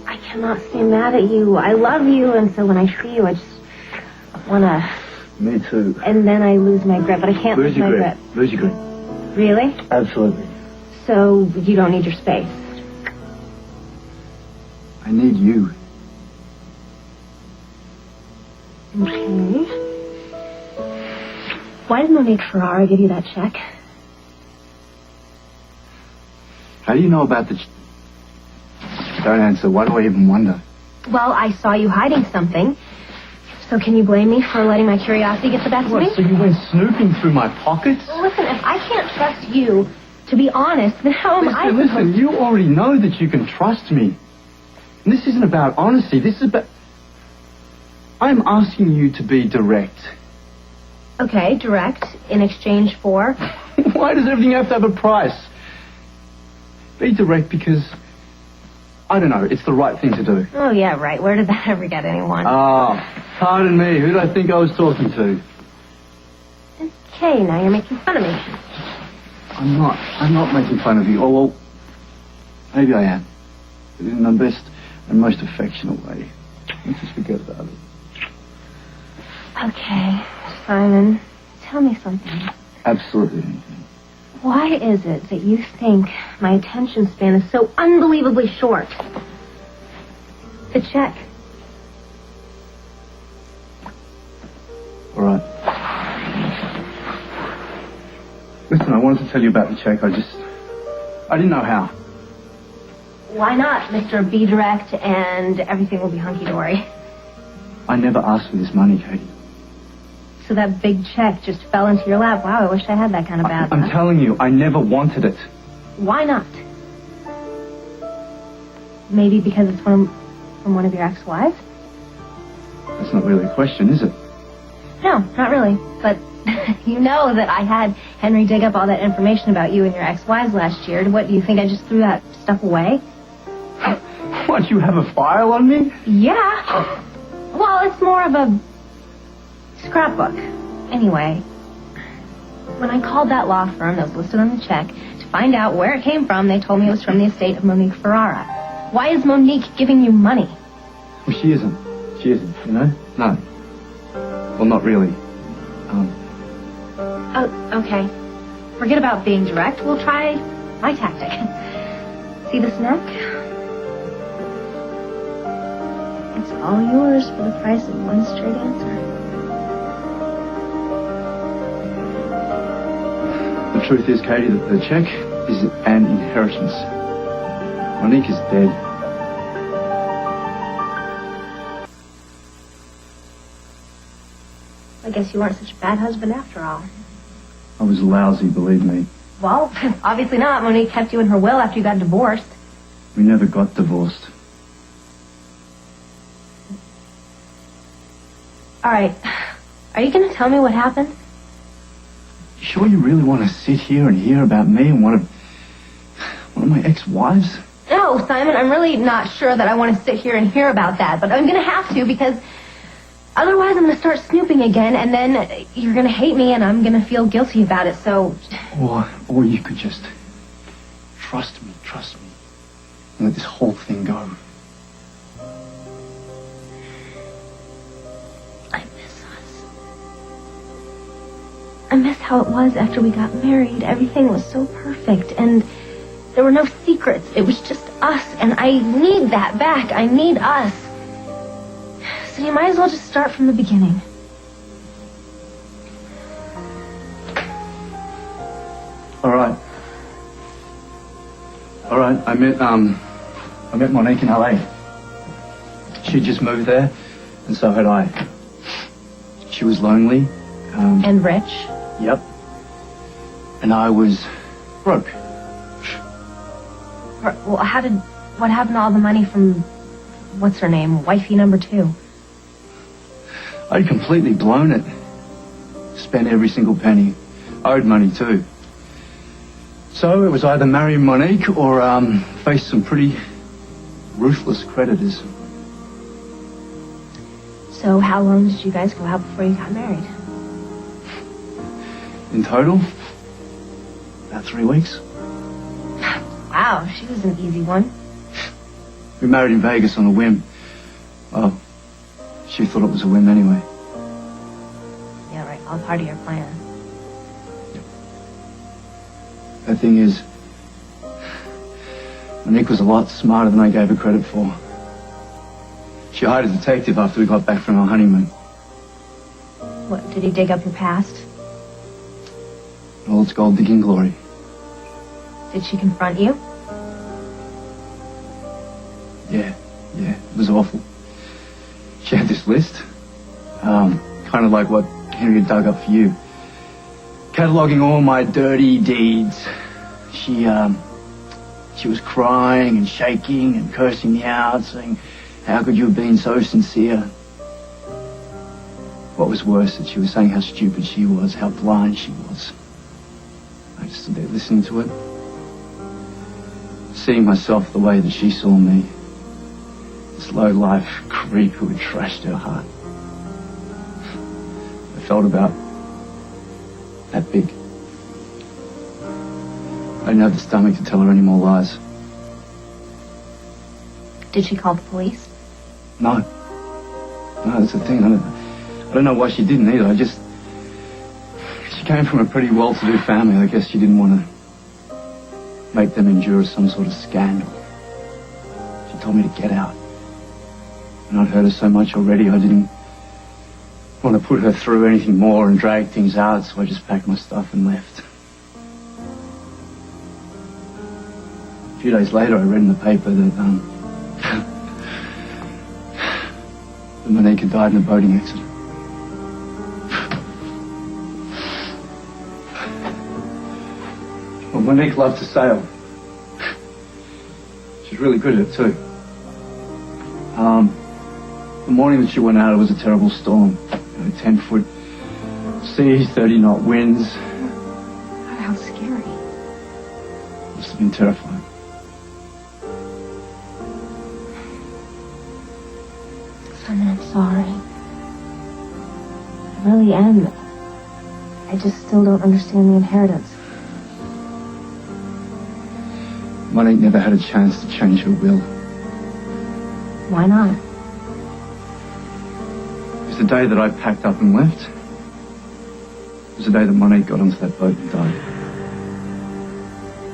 I cannot stay mad at you. I love you, and so when I see you, I just want to... Me too. And then I lose my grip, but I can't lose my grip. Lose your grip. Really? Absolutely. So you don't need your space? I need you. Okay. Why did Monique Ferrara give you that check? How do you know about the... Don't answer. Why do I even wonder? Well, I saw you hiding something. So can you blame me for letting my curiosity get the best of me? So you went snooping through my pockets? Well, listen, if I can't trust you to be honest, then how am I supposed to... Listen, you already know that you can trust me. And this isn't about honesty. This is about... I'm asking you to be direct. Okay, direct. In exchange for? Why does everything have to have a price? Be direct because... I don't know, it's the right thing to do. Oh, yeah, right. Where did that ever get anyone? Oh, pardon me. Who did I think I was talking to? Okay, now you're making fun of me. I'm not making fun of you. Oh, well, maybe I am. But in the best and most affectionate way. Let's just forget about it. Okay, Simon, tell me something. Absolutely anything. Why is it that you think my attention span is so unbelievably short? The check. All right. Listen, I wanted to tell you about the check. I didn't know how. Why not, Mr. Be Direct, and everything will be hunky-dory? I never asked for this money, Katie. So that big check just fell into your lap. Wow, I wish I had that kind of bad luck. I'm telling you, I never wanted it. Why not? Maybe because it's from one of your ex-wives? That's not really a question, is it? No, not really. But you know that I had Henry dig up all that information about you and your ex-wives last year. What, do you think I just threw that stuff away? What, you have a file on me? Yeah. Well, it's more of a scrapbook. Anyway, when I called that law firm that was listed on the check to find out where it came from, they told me it was from the estate of Monique Ferrara. Why is Monique giving you money? Well, she isn't. She isn't, you know? No. Well, not really. Oh, okay. Forget about being direct. We'll try my tactic. See this neck? It's all yours for the price of one straight answer. The truth is, Katie, that the check is an inheritance. Monique is dead. I guess you weren't such a bad husband after all. I was lousy, believe me. Well, obviously not. Monique kept you in her will after you got divorced. We never got divorced. All right. Are you going to tell me what happened? You sure you really want to sit here and hear about me and one of my ex-wives? No, Simon, I'm really not sure that I want to sit here and hear about that, but I'm going to have to because otherwise I'm going to start snooping again, and then you're going to hate me and I'm going to feel guilty about it, so... Or you could just trust me, and let this whole thing go. I miss how it was after we got married. Everything was so perfect, and there were no secrets. It was just us, and I need that back. I need us. So you might as well just start from the beginning. All right. I met Monique in LA. She just moved there, and so had I. She was lonely. And rich. Yep. And I was broke. Well, what happened to all the money from, what's her name, wifey number 2? I'd completely blown it. Spent every single penny. Owed money too. So it was either marry Monique or face some pretty ruthless creditors. So how long did you guys go out before you got married? In total, About 3 weeks. Wow, she was an easy one. We married in Vegas on a whim. Well, she thought it was a whim anyway. Yeah, right, all part of your plan. The thing is, Monique was a lot smarter than I gave her credit for. She hired a detective after we got back from our honeymoon. What, did he dig up your past? All its gold-digging glory. Did she confront you? Yeah, it was awful. She had this list, kind of like what Henry had dug up for you, cataloguing all my dirty deeds. She was crying and shaking and cursing me out, saying, "How could you have been so sincere?" What was worse, that she was saying how stupid she was, how blind she was. I just stood there listening to it, seeing myself the way that she saw me. This low-life creep who had trashed her heart. I felt about that big. I didn't have the stomach to tell her any more lies. Did she call the police? No, that's the thing. I don't know why she didn't either. She came from a pretty well-to-do family. I guess she didn't want to make them endure some sort of scandal. She told me to get out. And I'd heard her so much already, I didn't want to put her through anything more and drag things out, so I just packed my stuff and left. A few days later, I read in the paper that, that Monique had died in a boating accident. Well, Monique loved to sail. She's really good at it too. The morning that she went out, it was a terrible storm. 10-foot seas, 30-knot winds. God, how scary. Must have been terrifying. Simon, I'm sorry. I really am. I just still don't understand the inheritance. Monique never had a chance to change her will. Why not? It was the day that I packed up and left. It was the day that Monique got onto that boat and died.